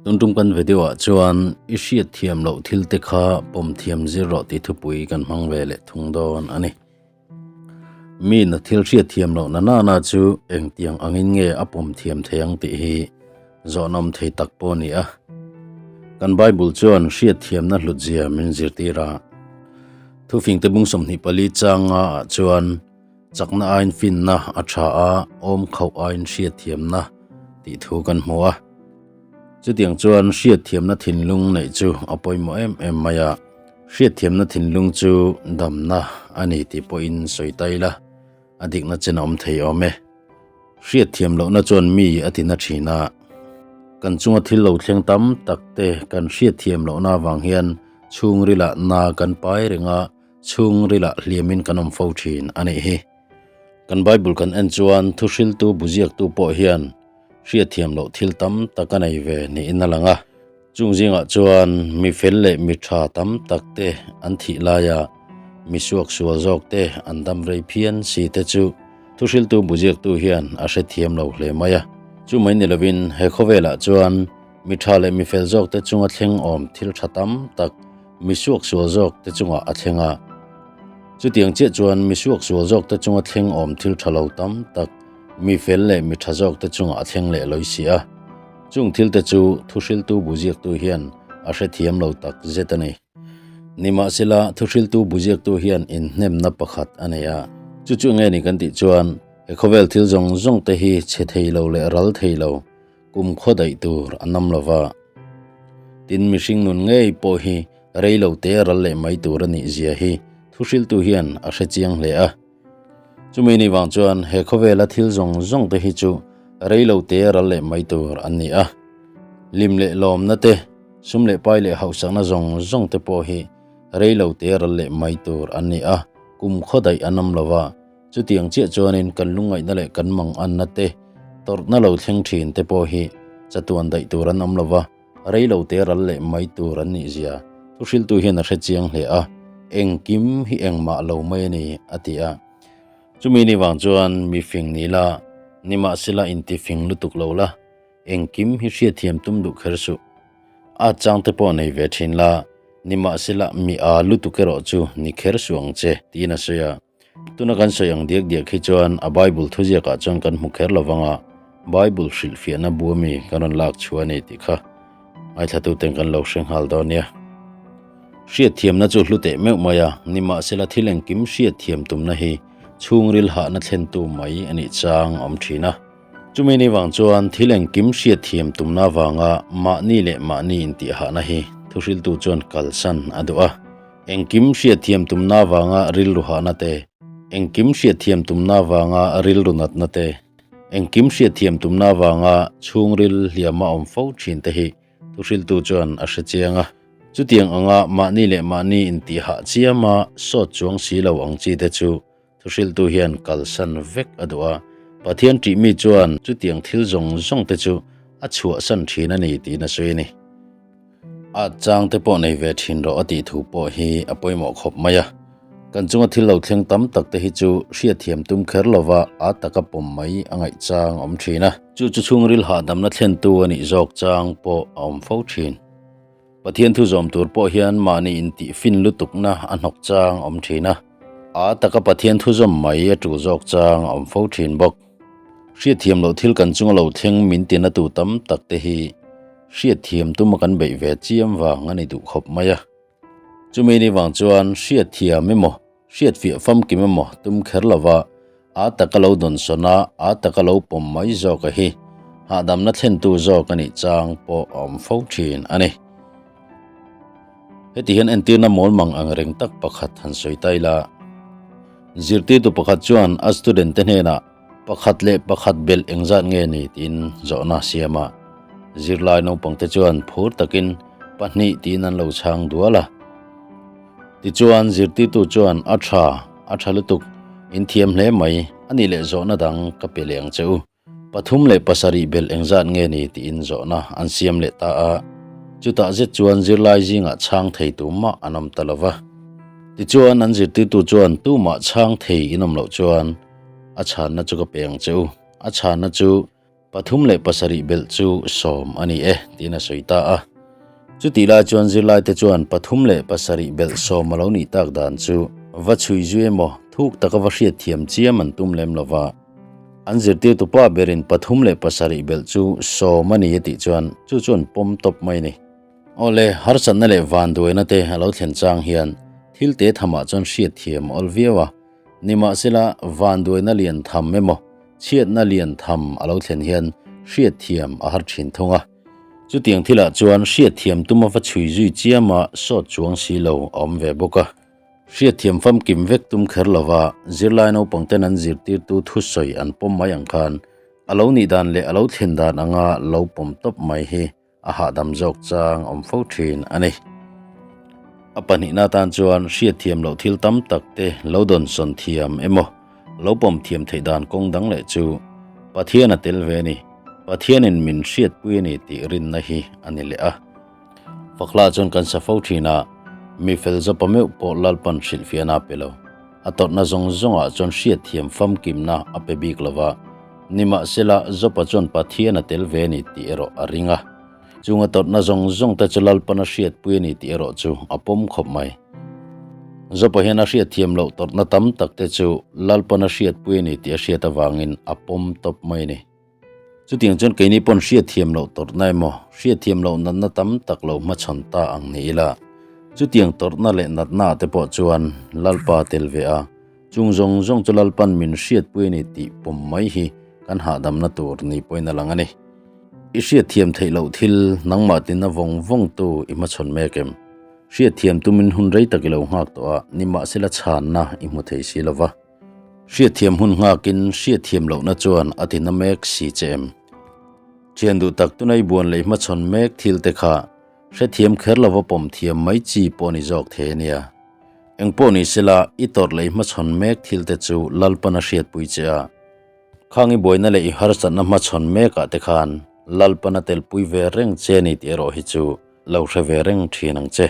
Tungtung kan video chuan Hriatthiam lo Thilte kha Pawm Thiam zero ti thupui kan hmang ve le thungdon ani mi na thil Hriatthiam lo na chu engtiang angin nge a Pawm Thiam theyang ti hi zonom thei tak po ni a kan Bible chuan Hriatthiam na hlutzia min zirtira thu fing te bung som ni pali changa chuan chakna ain fin na a tha a om khau ain Hriatthiam na ti thu kan hmuwa chu tiang chuan Hriatthiam na thinlung nei chu apoimo em maya Hriatthiam na thinlung chu damna ani ti po in soitaila adik na chenom thei ome Hriatthiam lo na chuan mi atina thina kan chunga thil lo thleng tam takte kan Hriatthiam lo na wang hian chung rila na kan pai renga chung rila hliamin kanom fo thin ani hi kan Bible kan en chuan thusil tu buziak tu po hian Hriatthiam lo thil tam takanai ve ni inalanga chungzinga chuan mi fel le mi tha tam takte an thi laya mi suak sual jok te andam rei phian si te chu thusil tu buziak tu hian a Hriatthiam lo hle maya chu mai ni lovin he khowela chuan mi tha le mi fel jok te chunga thleng om thil tha tam tak mi suak sual jok te chunga a thlenga chu tiang che chuan mi suak sual jok te chunga thleng om thil thalo tam tak mi fel le mi tha jok te chunga a thleng le loisia chung thil te chu thusil tu buziak tu hian a Hriatthiam lo tak zetani nima sila thusil tu buziak tu hian in hnem na pakhat aneya chu nge ni kan ti chuan he khovel thil zong te hi che thei lo le ral thei lo kum khodai tur anam lova tin mishing nun ngei po hi reilo te ral le mai tur ani zia hi thusil tu hian a hrechiang hle a chumi ni wang chuan he khovela thil zong te hi chu reilo te ral le mai tur ani a lim le lom na te sum le pai le hausang na zong te po hi reilo te ral le mai tur ani a kum khodai anam lova chu tiang che chuanin kan lungai na le kan mang an na te tor na lo thleng thin te po hi chatuan dai tur an am lova reilo te ral le mai tur ani zia thusil tu hian a hrechiang hle a engkim hi engma lo mai ni atia chumi ni wang chuan mi fing ni la nima sila inti fing lutuk lo la engkim hi Hriatthiam tum du khersu a chang te po nei ve thin la nima sila mi a lutukero chu ni kher suang che tina soya tuna kan soyang diak hi chuan a Bible thuzia ka chuan kan mu kher lawanga Bible shilfia na buami kanon lak chuani ti kha ai thatu teng kan lo hreng hal donia Hriatthiam na chu hlute meu maya nima sila thileng kim Hriatthiam tum na hi chungril ha na thlen tu mai ani chang om thina chumi ni wang chuan thileng kim Hriatthiam tum na wanga ma ni le ma ni in ti ha na hi thusil tu chuan kalsan adua engkim Hriatthiam tum na wanga ril ru ha na te engkim Hriatthiam tum na wanga ril runat na te engkim Hriatthiam tum na wanga chungril hliama om fo thin te hi thusil tu chuan a hrechianga chu tiang anga ma ni le ma ni in ti ha chiama so chuang si lo ang chi te chu thusil tu hian kalsan vek adua pathian ti mi chuan chu tiang thil zong te chu a chhuah san thina ni ti na soi ni a chang te po nei ve thin ro ati thu po hi apoimo khop maya kan chunga thil lo thleng tam tak te hi chu Hriatthiam tum kher lova a taka pom mai angai chang om thina chu chungril ha dam na thlen tu ani jok chang po om fo thin pathian thu zom tur po hian mani in ti fin lutuk na anok chang om thina a taka pathian thu zom mai a tu jok chang om fo thin bok Hriatthiam lo thil kan chunga lo thleng min tina tu tam tak te hi Hriatthiam tum kan bei ve chiam wang ani du khop maya chumi ni wang chuan Hriatthiam emo Hriatthiam fam ki emo tum kher lova a taka lo don sona a taka lo pom mai zo ka hi ha dam na thlen tu zo ka ni chang po om fo thin ani heti hian entir na mol mang ang reng tak pakhat han soitaila zirti tu pakhat chuan a student te hena pakhat le pakhat bel engzat nge ni tin zona siama zirlai no pangte chuan phur takin pahni tin an lo chang duala ti chuan zirti tu chuan a tha lutuk in thiam hle mai ani le zona dang ka peleng cheu pathum le pasari bel engzat nge ni tin zona an siam le ta a chuta je chuan zirlai jinga chang thei tu ma anam talova ti chuan an zirti tu chuan tu ma chang thei inom lo chuan a chan na chu ka peng cheu a chan na chu pathum le pasari bel chu som ani tina soita a chu tila chuan zirlai te chuan pathum le pasari bel som malo ni tak dan chu va chui ju emo thuk taka va Hriatthiam chiam an tum lem lova an zirtir tu pa berin pathum le pasari bel chu som ani ti chuan chu chuan pom top mai ni ole har sanna le van duina te alo thlen chang hian Thilte thama chuan Hriatthiam olviawa nima sila van duina lian tham memo chiat na lian tham alo thlen hian Hriatthiam a har thin thonga chu tiang thila chuan Hriatthiam tuma va chui zui chiama so chuang si lo om ve boka Hriatthiam fam kim vek tum kher lova zirlai no pangten an zirtir tu thusoi an pom mai ang khan alo ni dan le alo thlen dan anga lo pom top mai hi a ha dam jok chang om fo thin ani apani na tan chuan Hriatthiam lo thil tam takte lo don son thiam emo lo pom thiam theidan kong dang le chu pathian a tel ve ni pathian in min hriat pui ni ti rin na hi ani le a fakla chon kan sa fo thina mi fel zo pameu po lalpan shil fiana pelo atot na zong zonga chon Hriatthiam fam kim na ape bik lova nima sela zo pa chon pathian a tel ve ni ti ero aringa chunga tot na zong zong ta chalal pana hriat pui ni ti ero chu apom khop mai zo pa hian a Hriatthiam lo tot na tam tak te chu lalpana hriat pui ni ti a hriat awangin apom top mai ni chu tiang chon keini pon Hriatthiam lo tot nai mo Hriatthiam lo nan na tam tak lo ma chanta ang ni la chu tiang tot na le nat na te po chuan lalpa tel ve a chung zong zong chu lalpan min hriat pui ni ti pom mai hi kan ha dam na tur ni poina langani i Hriatthiam theilo thil nangma tin na vong vong tu i ma chon mekem Hriatthiam tumin hun rei takilo ngak to a nima sila chan na i mu thei si lova Hriatthiam hun ngakin Hriatthiam lo na chuan atina mek si chem chiandu tak tunai buan le ma chon mek Thilte kha Hriatthiam kher lova pom thiam mai chi poni jok the nia engpo ni sila itor le ma chon mek Thilte chu lalpana hriat pui cha khangi boina le i har san na ma chon mek a te khan lalpana tel pui ve reng che ni ti ro hi chu lo hre ve reng thinang che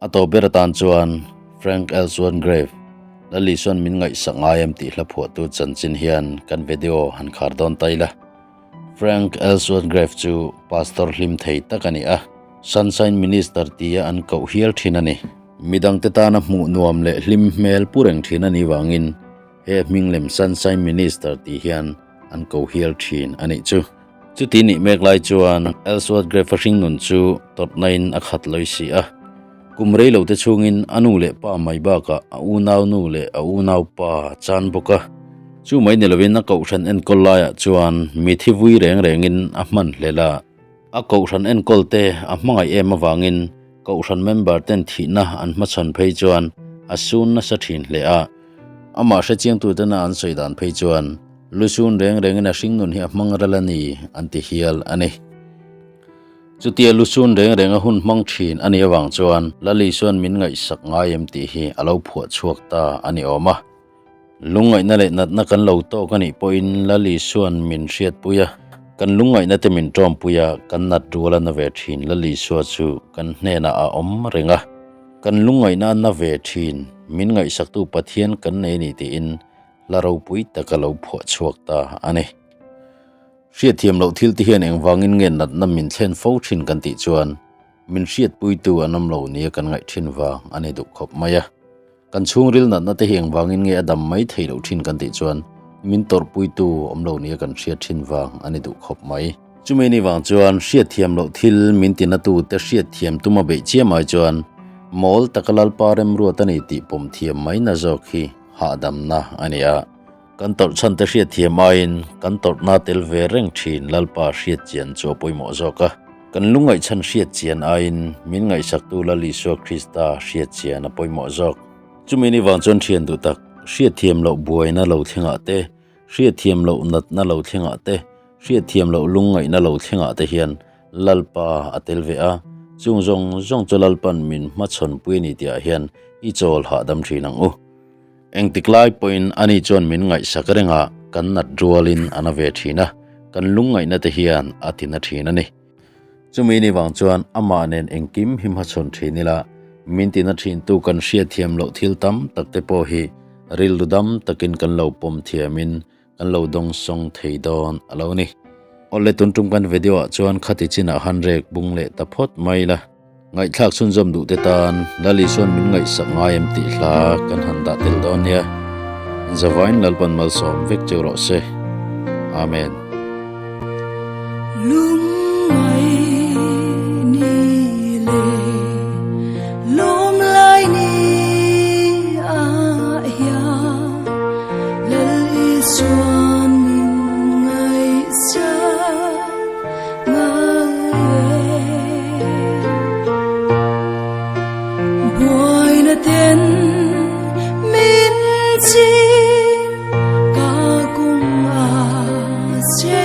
ato beratan chuan Frank Ellsworth grave lali son min ngai sangayam ti hla pho tu chanchin hian kan video han khar don taila Frank Ellsworth grave chu pastor hlim thei takani a sunshine minister tia an ko hial thinani midang te ta na mu nuam le hlim mel pureng thinani wangin he minglem sunshine minister ti hian an ko hial thin ani chu tini meklai chuan Ellsworth grave ring nun chu tot nain akhat loi si a kumrei lo te chungin anu le pa mai ba ka au nau nu le au nau pa chan boka chu mai ne lovin na ko than en kolaya chuan mi thi vui reng rengin a man hlela a ko than en kolte a mangai em awangin ko than member ten thi na an ma chan phei chuan asun na sa thin hle a ama hre chiang tu te na an soidan phei chuan lusun reng rengin a hring nun hi a mangralani anti hial ani chutia lusun reng renga hun mang thin ani awang chuan lali suan min ngai sak ngayem ti hi alo phuat chuak ta ani oma lungai na le nat na kan lo to kani poin lali suan min hriat puya kan lungai na te min tom puya kan nat ruala na ve thin lali suwa chu kan hne na a om renga kan lungai na ve thin min ngai sak tu pathian kan nei ni ti in laro pui takalo phuat chuak ta ani Hriatthiam lo thil ti hian engwangin nge nat na min thlen fo thin kan ti chuan min hriat pui tu anam lo ni kan ngai thin wang ani du khop maya kan chung ril nat na te hengwangin nge adam mai thei lo thin kan ti chuan min tor pui tu om lo ni kan hriat thin wang ani du khop mai chumi ni wang chuan Hriatthiam lo thil min tin na tu te Hriatthiam tuma be che mai chuan mol takalal parem ruat ani ti pom thiam mai na jok hi ha dam na ania kan tor chan te Hriatthiam ain kan tor na tel ve reng thin lalpa hriat chian cho poimo zoka kan lungai chan hriat chian ain min ngai sak tu lali so Krista hriat chian a poimo zok chumi ni wang chon thian du tak Hriatthiam lo buaina lo thlenga te Hriatthiam lo nat na lo thlenga te Hriatthiam lo lungai na lo thlenga te hian lalpa atel ve a chung zong cho lalpan min ma chon pui ni tia hian i chol ha dam thinang u engtiklai point ani chon min ngai sakarenga kan nat rualin anave thina kan lungai na te hian atina thina ni chumi ni wang chuan ama nen engkim him ha chon thinila min tina thin tu kan Hriatthiam lo thil tam takte po hi ril dudam takin kan lo pom thiamin kan lo dong song theidon alo ni ole tun tum kan video chuan khati china hanrek bung le ta phot mai la ngai thak sun jom du te tan lali son min ngai sak ngai em ti hla kan han da tel don ya zawain lalpan mal som vek chero se amen lung mai ni le lom lai ni a ya lal isuan min ngai sa ngai boy na ten min chi ka kum a se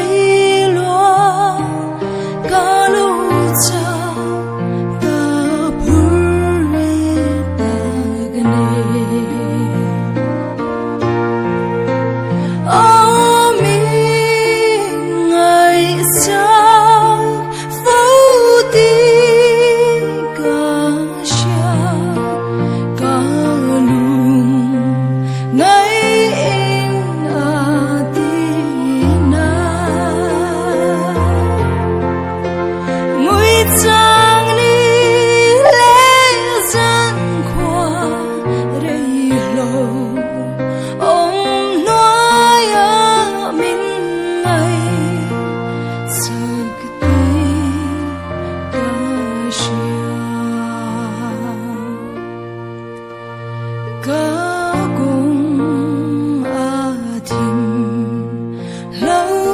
Rawh